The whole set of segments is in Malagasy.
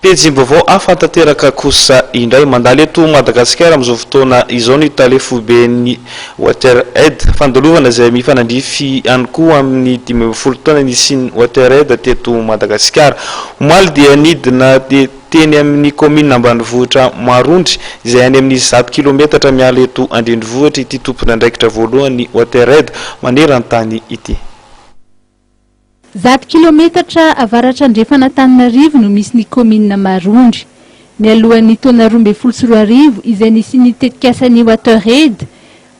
Pejim-baovao afantanteraka kosa indray mandalo eto Madagasikara amin'izao fotoana izao ny talefoben'ny Watered fandalovana izay mifanandrify ihany koa amin'ny 12 taona nisian'ny Watered teto Madagasikara. Omaly dia nidina teny amin'ny commune ambanivohitra Marondry izay any amin'ny 10 kilometatra miala eto andrenivohitra ity tompon'andraikitra voalohany Watered maneran-tany ity. 10 kilometatra avaratra Andrefanantananarivo no misy ny commune Marondry. Ny alohan'ny taona 2012 izay nisian'ny tetikasan'ny Watered,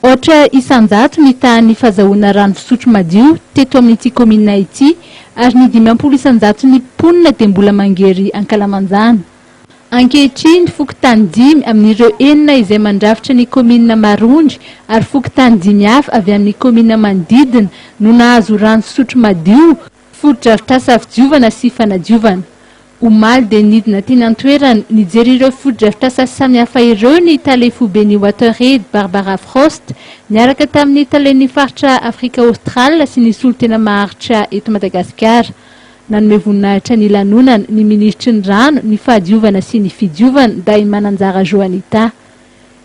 ohatra isan-jato ny tahan'ny fahazahoana rano fisotro madio teto amin'ity commune ity, ary ny 50 isan-jato ny mponina dia mbola mangery ankalamanjana. Ankehitriny fokontany 5 amin'ireo 9 izay mandrafitra ny commune Marondry ary fokontany 5 hafa avy amin'ny commune manodidina no nahazo rano fisotro madio, foto-drafitr'asa fidiovana sy fanadiovana. Omaly dia nidina teny an-toerana nijery ireo foto-drafitr'asa samihafa ireo ny talefoben'ny Watered Barbara Frost niaraka tamin'ny talen'ny faritra Afrika Australe sy ny solo tena maharitra eto Madagasikara. Nanome voninahitra ny lanonana ny ministry ny rano, ny fahadiovana sy ny fidiovana Dai Mananjara Joanita.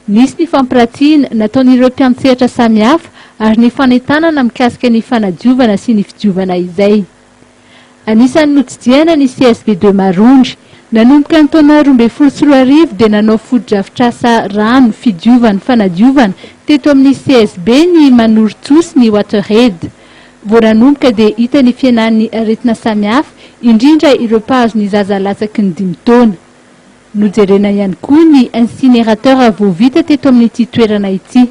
Nisy ny fampiratiana nataon'ireo mpiantsehatra samihafa ary ny fanentanana mikasika ny fanadiovana sy ny fidiovana izay. Anisan'ny notsidiana ny CSB2 Marondry, nanomboka ny taona 2013 dia nanao foto-drafitr'asa rano, fidiovana, fanadiovana teto amin'ny CSB ny Manoritsosy ny Watered. Vao nanomboka dia hita ny fiainan'ny aretina samihafa, indrindra ireo mpahazo ny zaza latsaky ny 5 taona. Nojerena ihany koa ny incinerateur vao vita teto amin'ity toerana ity.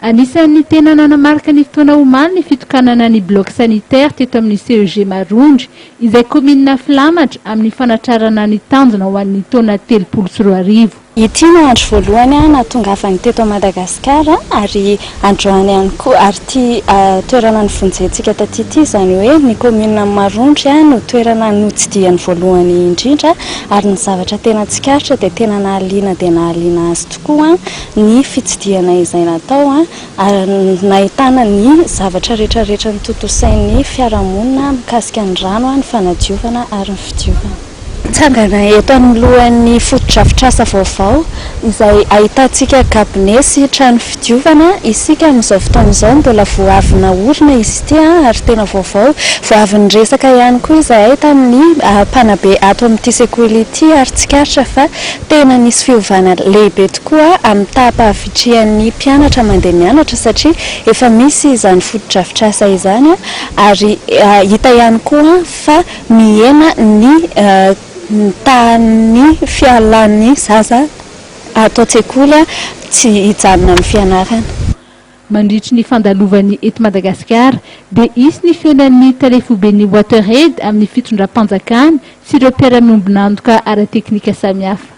Anisan'ny tena nanamarika ny fotoana omaly ny fitokanana ny bloc sanitaire teto amin'ny CEG Marondry izay commune Filamatra amin'ny fanatrarana ny tanjona ho an'ny taona 2013. Ity no andro voalohany natongavany teto Madagasikara ary androany ihany koa ary ty toerana nivonjentsika taty izany hoe ny commune Marondry no toerana notsidiany voalohany indrindra ary ny zavatra tena tsikaritra dia tena nahaliana dia nahaliana azy tokoa ny fitsidiana izay natao ary nahitana ny zavatra rehetrarehetra ny tontosain'ny fiarahamonina mikasika ny rano, ny fanadiovana ary ny fidiovana. Tsangana eto anolohan'ny foto-drafitr'asa vaovao izay ahitantsika gabinet sy trano fidiovana. Isika amin'izao fotoana izao mbola vao avy naorina izy ity ary tena vaovao. Vao avy niresaka ihany koa izay tamin'ny mpanabe ato amin'ity sekoly ity ary tsikaritra fa tena nisy fiovana lehibe tokoa amin'ny taham-pahavitrihan'ny mpianatra mandeha mianatra satria efa misy izany foto-drafitr'asa izany ary hita ihany koa fa mihena ny tany fialan'ny zaza ato tsekoly tsy hijanona amin'ny fianarana. Mandritry ny fandalovan'ny eto Madagasikara dia isy ny fiainan'ny talefoben'ny Watered amin'ny fitondram-panjakana sy ireo mpiara-miombonantoka ara-teknika samihafa.